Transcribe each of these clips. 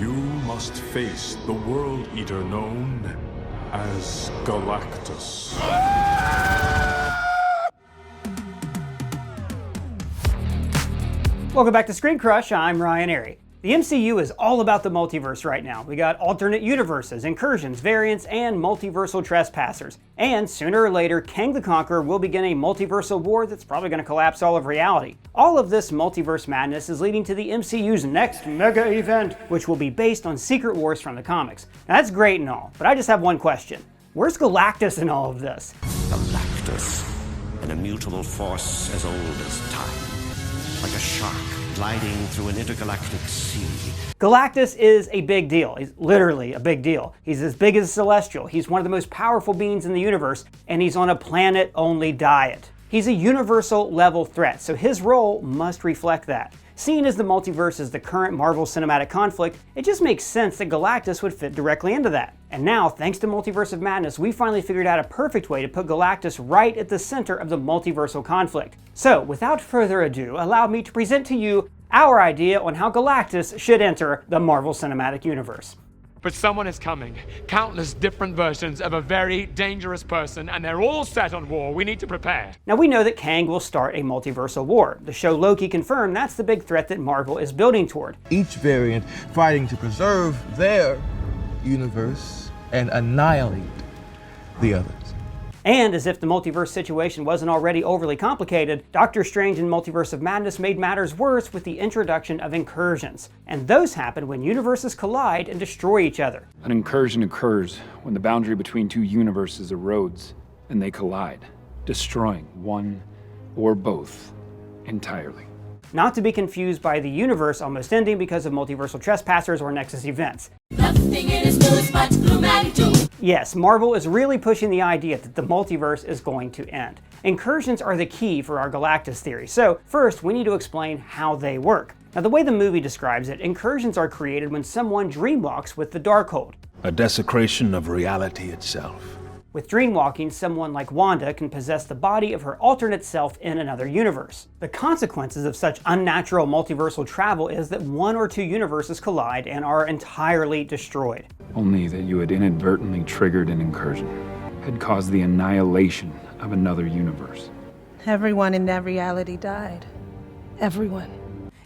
You must face the World Eater known as Galactus. Welcome back to Screen Crush, I'm Ryan Airy. The MCU is all about the multiverse right now. We got alternate universes, incursions, variants, and multiversal trespassers. And sooner or later, Kang the Conqueror will begin a multiversal war that's probably going to collapse all of reality. All of this multiverse madness is leading to the MCU's next mega event, which will be based on Secret Wars from the comics. Now that's great and all, but I just have one question. Where's Galactus in all of this? Galactus, an immutable force as old as time, like a shark gliding through an intergalactic sea. Galactus is a big deal. He's literally a big deal. He's as big as a Celestial. He's one of the most powerful beings in the universe, and he's on a planet-only diet. He's a universal level threat, so his role must reflect that. Seeing as the multiverse is the current Marvel cinematic conflict, it just makes sense that Galactus would fit directly into that. And now, thanks to Multiverse of Madness, we finally figured out a perfect way to put Galactus right at the center of the multiversal conflict. So, without further ado, allow me to present to you our idea on how Galactus should enter the Marvel Cinematic Universe. But someone is coming. Countless different versions of a very dangerous person, and they're all set on war. We need to prepare. Now we know that Kang will start a multiversal war. The show Loki confirmed that's the big threat that Marvel is building toward. Each variant fighting to preserve their universe and annihilate the others. And as if the multiverse situation wasn't already overly complicated, Doctor Strange and Multiverse of Madness made matters worse with the introduction of incursions. And those happen when universes collide and destroy each other. An incursion occurs when the boundary between two universes erodes and they collide, destroying one or both entirely. Not to be confused by the universe almost ending because of multiversal trespassers or Nexus events. Yes, Marvel is really pushing the idea that the multiverse is going to end. Incursions are the key for our Galactus theory, so first we need to explain how they work. Now the way the movie describes it, incursions are created when someone dreamwalks with the Darkhold. A desecration of reality itself. With dreamwalking, someone like Wanda can possess the body of her alternate self in another universe. The consequences of such unnatural multiversal travel is that one or two universes collide and are entirely destroyed. Only that you had inadvertently triggered an incursion, had caused the annihilation of another universe. Everyone in that reality died. Everyone.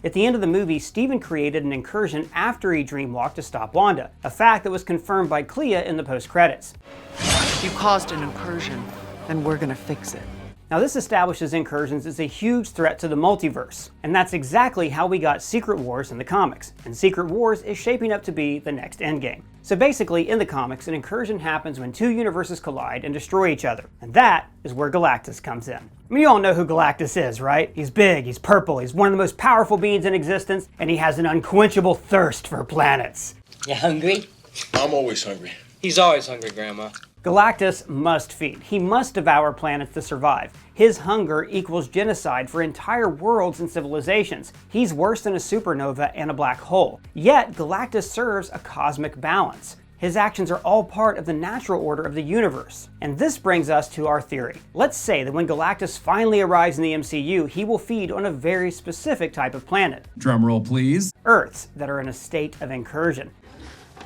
At the end of the movie, Steven created an incursion after he dreamwalked to stop Wanda, a fact that was confirmed by Clea in the post-credits. You caused an incursion, and we're gonna fix it. Now this establishes incursions as a huge threat to the multiverse, and that's exactly how we got Secret Wars in the comics, and Secret Wars is shaping up to be the next endgame. So basically, in the comics, an incursion happens when two universes collide and destroy each other, and that is where Galactus comes in. I mean, you all know who Galactus is, right? He's big, he's purple, he's one of the most powerful beings in existence, and he has an unquenchable thirst for planets. You hungry? I'm always hungry. He's always hungry, Grandma. Galactus must feed. He must devour planets to survive. His hunger equals genocide for entire worlds and civilizations. He's worse than a supernova and a black hole. Yet, Galactus serves a cosmic balance. His actions are all part of the natural order of the universe. And this brings us to our theory. Let's say that when Galactus finally arrives in the MCU, he will feed on a very specific type of planet. Drumroll, please. Earths that are in a state of incursion.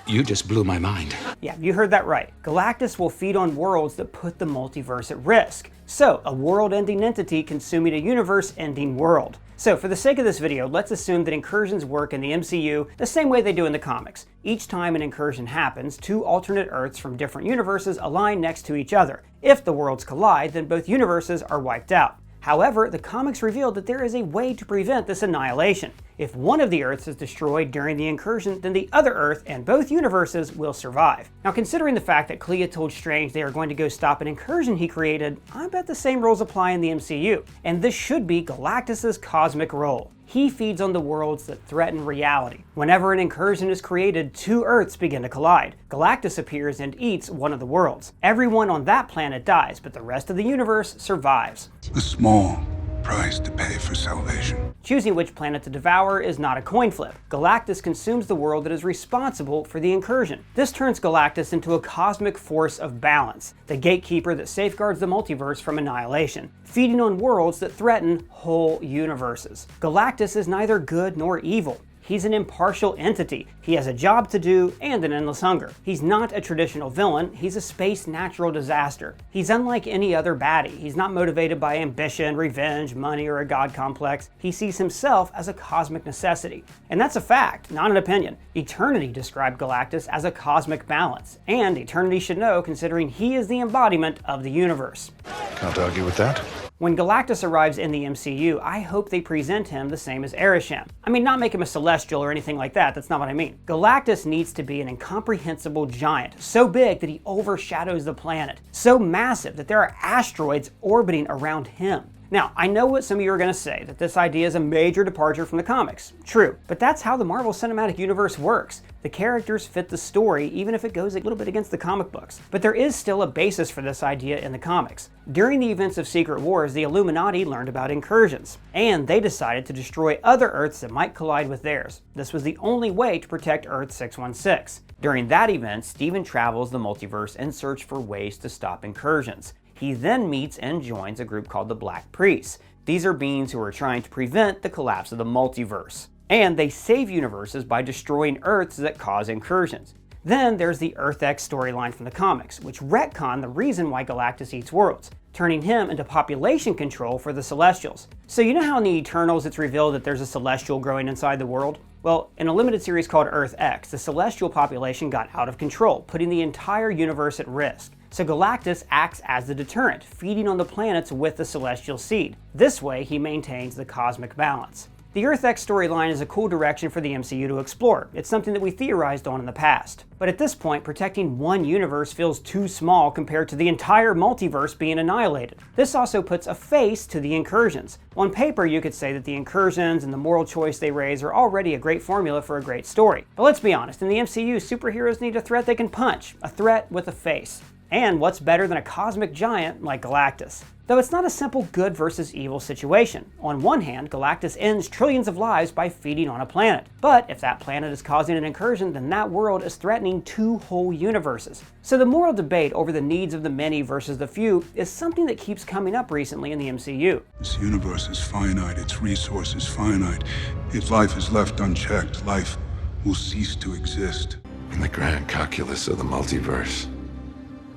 You just blew my mind. Yeah, you heard that right. Galactus will feed on worlds that put the multiverse at risk. So, a world-ending entity consuming a universe-ending world. So, for the sake of this video, let's assume that incursions work in the MCU the same way they do in the comics. Each time an incursion happens, two alternate Earths from different universes align next to each other. If the worlds collide, then both universes are wiped out. However, the comics revealed that there is a way to prevent this annihilation. If one of the Earths is destroyed during the incursion, then the other Earth and both universes will survive. Now, considering the fact that Clea told Strange they are going to go stop an incursion he created, I bet the same rules apply in the MCU. And this should be Galactus's cosmic role. He feeds on the worlds that threaten reality. Whenever an incursion is created, two Earths begin to collide. Galactus appears and eats one of the worlds. Everyone on that planet dies, but the rest of the universe survives. A small price to pay for salvation. Choosing which planet to devour is not a coin flip. Galactus consumes the world that is responsible for the incursion. This turns Galactus into a cosmic force of balance, the gatekeeper that safeguards the multiverse from annihilation, feeding on worlds that threaten whole universes. Galactus is neither good nor evil. He's an impartial entity. He has a job to do and an endless hunger. He's not a traditional villain, he's a space natural disaster. He's unlike any other baddie. He's not motivated by ambition, revenge, money, or a god complex. He sees himself as a cosmic necessity. And that's a fact, not an opinion. Eternity described Galactus as a cosmic balance, and Eternity should know considering he is the embodiment of the universe. Can't argue with that. When Galactus arrives in the MCU, I hope they present him the same as Ereshkigal. I mean, not make him a celestial or anything like that, that's not what I mean. Galactus needs to be an incomprehensible giant, so big that he overshadows the planet, so massive that there are asteroids orbiting around him. Now, I know what some of you are going to say, that this idea is a major departure from the comics. True, but that's how the Marvel Cinematic Universe works. The characters fit the story, even if it goes a little bit against the comic books. But there is still a basis for this idea in the comics. During the events of Secret Wars, the Illuminati learned about Incursions, and they decided to destroy other Earths that might collide with theirs. This was the only way to protect Earth 616. During that event, Stephen travels the multiverse in search for ways to stop Incursions. He then meets and joins a group called the Black Priests. These are beings who are trying to prevent the collapse of the multiverse. And they save universes by destroying Earths that cause incursions. Then there's the Earth X storyline from the comics, which retcon the reason why Galactus eats worlds, turning him into population control for the Celestials. So you know how in the Eternals it's revealed that there's a Celestial growing inside the world? Well, in a limited series called Earth X, the Celestial population got out of control, putting the entire universe at risk. So Galactus acts as the deterrent, feeding on the planets with the celestial seed. This way, he maintains the cosmic balance. The Earth X storyline is a cool direction for the MCU to explore. It's something that we theorized on in the past. But at this point, protecting one universe feels too small compared to the entire multiverse being annihilated. This also puts a face to the Incursions. On paper, you could say that the Incursions and the moral choice they raise are already a great formula for a great story. But let's be honest, in the MCU, superheroes need a threat they can punch, a threat with a face. And what's better than a cosmic giant like Galactus? Though it's not a simple good versus evil situation. On one hand, Galactus ends trillions of lives by feeding on a planet. But if that planet is causing an incursion, then that world is threatening 2 whole universes. So the moral debate over the needs of the many versus the few is something that keeps coming up recently in the MCU. This universe is finite, its resources finite. If life is left unchecked, life will cease to exist. In the grand calculus of the multiverse,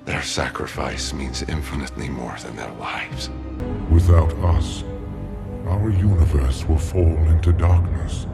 their sacrifice means infinitely more than their lives. Without us, our universe will fall into darkness.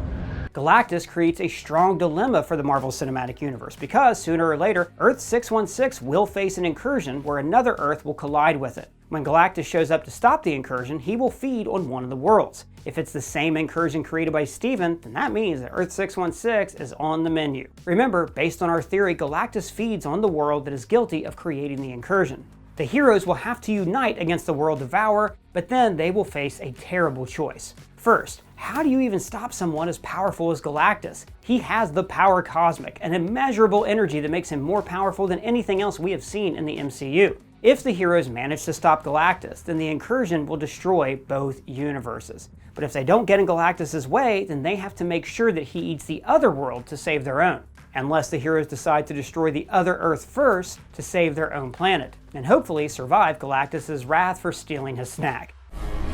Galactus creates a strong dilemma for the Marvel Cinematic Universe because sooner or later, Earth 616 will face an incursion where another Earth will collide with it. When Galactus shows up to stop the incursion, he will feed on one of the worlds. If it's the same incursion created by Steven, then that means that Earth 616 is on the menu. Remember, based on our theory, Galactus feeds on the world that is guilty of creating the incursion. The heroes will have to unite against the World Devourer, but then they will face a terrible choice. First, how do you even stop someone as powerful as Galactus? He has the power cosmic, an immeasurable energy that makes him more powerful than anything else we have seen in the MCU. If the heroes manage to stop Galactus, then the incursion will destroy both universes. But if they don't get in Galactus' way, then they have to make sure that he eats the other world to save their own. Unless the heroes decide to destroy the other Earth first to save their own planet, and hopefully survive Galactus' wrath for stealing his snack.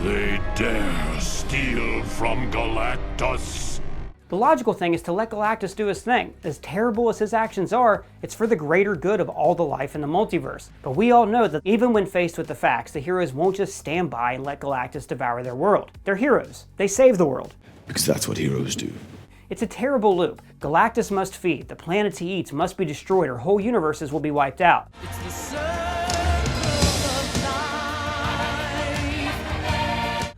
They dare steal from Galactus. The logical thing is to let Galactus do his thing. As terrible as his actions are, it's for the greater good of all the life in the multiverse. But we all know that even when faced with the facts, the heroes won't just stand by and let Galactus devour their world. They're heroes. They save the world. Because that's what heroes do. It's a terrible loop. Galactus must feed, the planets he eats must be destroyed, or whole universes will be wiped out.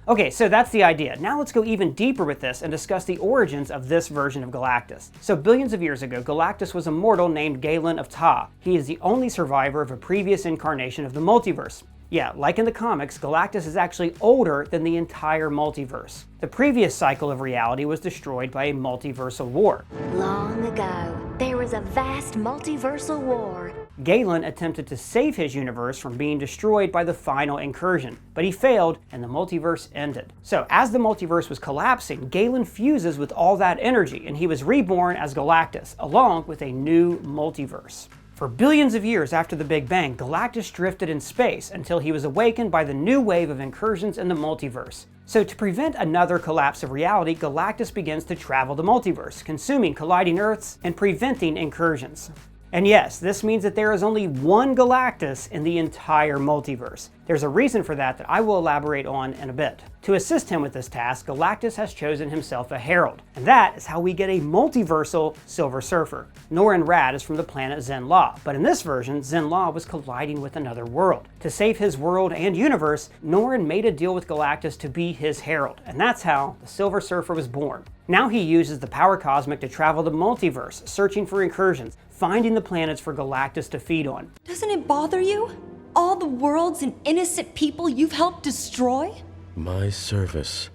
Okay, so that's the idea. Now let's go even deeper with this and discuss the origins of this version of Galactus. So billions of years ago, Galactus was a mortal named Galen of Ta. He is the only survivor of a previous incarnation of the multiverse. Yeah, like in the comics, Galactus is actually older than the entire multiverse. The previous cycle of reality was destroyed by a multiversal war. Long ago, there was a vast multiversal war. Galen attempted to save his universe from being destroyed by the final incursion, but he failed and the multiverse ended. So as the multiverse was collapsing, Galen fuses with all that energy and he was reborn as Galactus, along with a new multiverse. For billions of years after the Big Bang, Galactus drifted in space until he was awakened by the new wave of incursions in the multiverse. So to prevent another collapse of reality, Galactus begins to travel the multiverse, consuming colliding Earths and preventing incursions. And yes, this means that there is only one Galactus in the entire multiverse. There's a reason for that I will elaborate on in a bit. To assist him with this task, Galactus has chosen himself a herald, and that is how we get a multiversal Silver Surfer. Norrin Radd is from the planet Zen-La, but in this version, Zen-La was colliding with another world. To save his world and universe, Norrin made a deal with Galactus to be his herald, and that's how the Silver Surfer was born. Now he uses the power cosmic to travel the multiverse, searching for incursions, finding the planets for Galactus to feed on. Doesn't it bother you? All the worlds and innocent people you've helped destroy? My service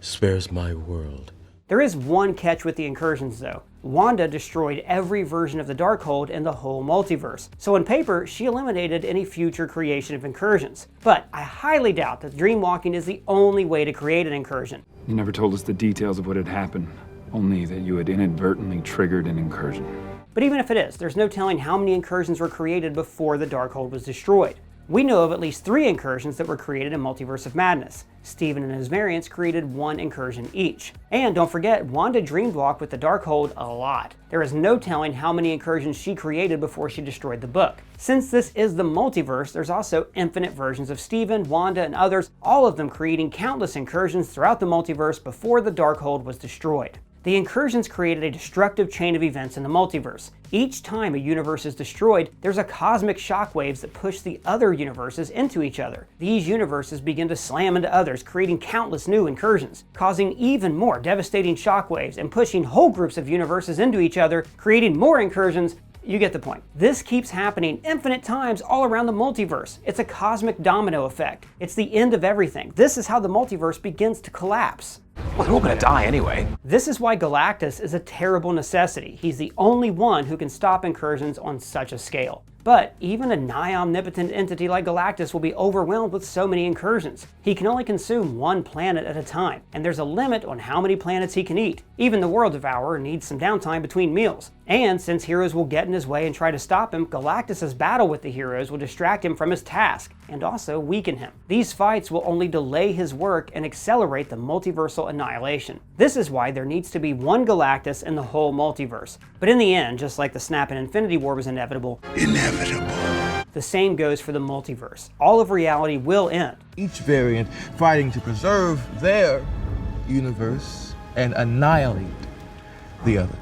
spares my world. There is one catch with the incursions though. Wanda destroyed every version of the Darkhold in the whole multiverse, so on paper she eliminated any future creation of incursions. But I highly doubt that dreamwalking is the only way to create an incursion. You never told us the details of what had happened, only that you had inadvertently triggered an incursion. But even if it is, there's no telling how many incursions were created before the Darkhold was destroyed. We know of at least 3 incursions that were created in Multiverse of Madness. Steven and his variants created 1 incursion each. And don't forget, Wanda dreamwalked with the Darkhold a lot. There is no telling how many incursions she created before she destroyed the book. Since this is the multiverse, there's also infinite versions of Steven, Wanda, and others, all of them creating countless incursions throughout the multiverse before the Darkhold was destroyed. The incursions created a destructive chain of events in the multiverse. Each time a universe is destroyed, there's a cosmic shockwaves that push the other universes into each other. These universes begin to slam into others, creating countless new incursions, causing even more devastating shockwaves and pushing whole groups of universes into each other, creating more incursions. You get the point. This keeps happening infinite times all around the multiverse. It's a cosmic domino effect. It's the end of everything. This is how the multiverse begins to collapse. Well, they're all gonna die anyway. This is why Galactus is a terrible necessity. He's the only one who can stop incursions on such a scale. But even a nigh-omnipotent entity like Galactus will be overwhelmed with so many incursions. He can only consume 1 planet at a time, and there's a limit on how many planets he can eat. Even the World Devourer needs some downtime between meals. And since heroes will get in his way and try to stop him, Galactus' battle with the heroes will distract him from his task, and also weaken him. These fights will only delay his work and accelerate the multiversal annihilation. This is why there needs to be 1 Galactus in the whole multiverse. But in the end, just like the snap in Infinity War was inevitable, the same goes for the multiverse. All of reality will end. Each variant fighting to preserve their universe and annihilate the others.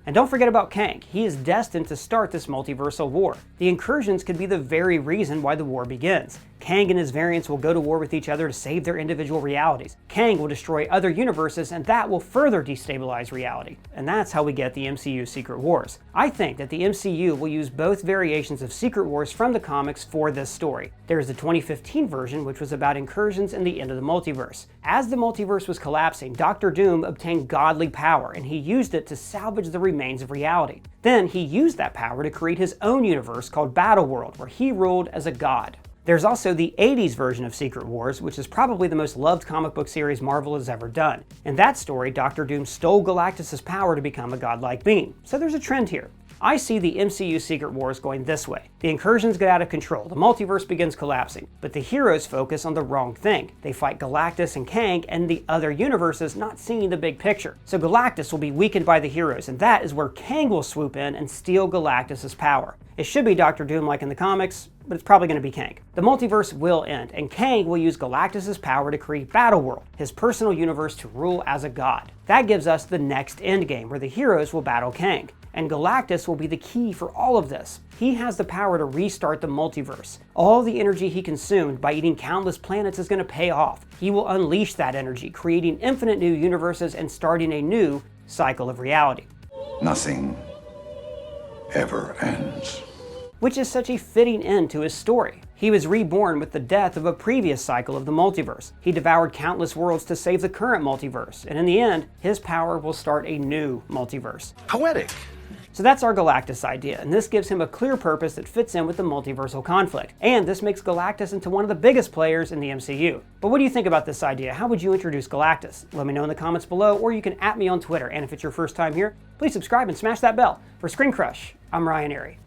And don't forget about Kang. He is destined to start this multiversal war. The incursions could be the very reason why the war begins. Kang and his variants will go to war with each other to save their individual realities. Kang will destroy other universes, and that will further destabilize reality. And that's how we get the MCU Secret Wars. I think that the MCU will use both variations of Secret Wars from the comics for this story. There's the 2015 version, which was about incursions and the end of the multiverse. As the multiverse was collapsing, Dr. Doom obtained godly power, and he used it to salvage the remains of reality. Then he used that power to create his own universe called Battleworld, where he ruled as a god. There's also the 80s version of Secret Wars, which is probably the most loved comic book series Marvel has ever done. In that story, Dr. Doom stole Galactus' power to become a godlike being. So there's a trend here. I see the MCU Secret Wars going this way. The incursions get out of control, the multiverse begins collapsing, but the heroes focus on the wrong thing. They fight Galactus and Kang and the other universes, not seeing the big picture. So Galactus will be weakened by the heroes, and that is where Kang will swoop in and steal Galactus' power. It should be Dr. Doom like in the comics, but it's probably going to be Kang. The multiverse will end, and Kang will use Galactus' power to create Battleworld, his personal universe to rule as a god. That gives us the next endgame, where the heroes will battle Kang. And Galactus will be the key for all of this. He has the power to restart the multiverse. All the energy he consumed by eating countless planets is going to pay off. He will unleash that energy, creating infinite new universes and starting a new cycle of reality. Nothing ever ends. Which is such a fitting end to his story. He was reborn with the death of a previous cycle of the multiverse. He devoured countless worlds to save the current multiverse, and in the end, his power will start a new multiverse. Poetic. So that's our Galactus idea, and this gives him a clear purpose that fits in with the multiversal conflict. And this makes Galactus into one of the biggest players in the MCU. But what do you think about this idea? How would you introduce Galactus? Let me know in the comments below, or you can @ me on Twitter. And if it's your first time here, please subscribe and smash that bell. For Screen Crush, I'm Ryan Airy.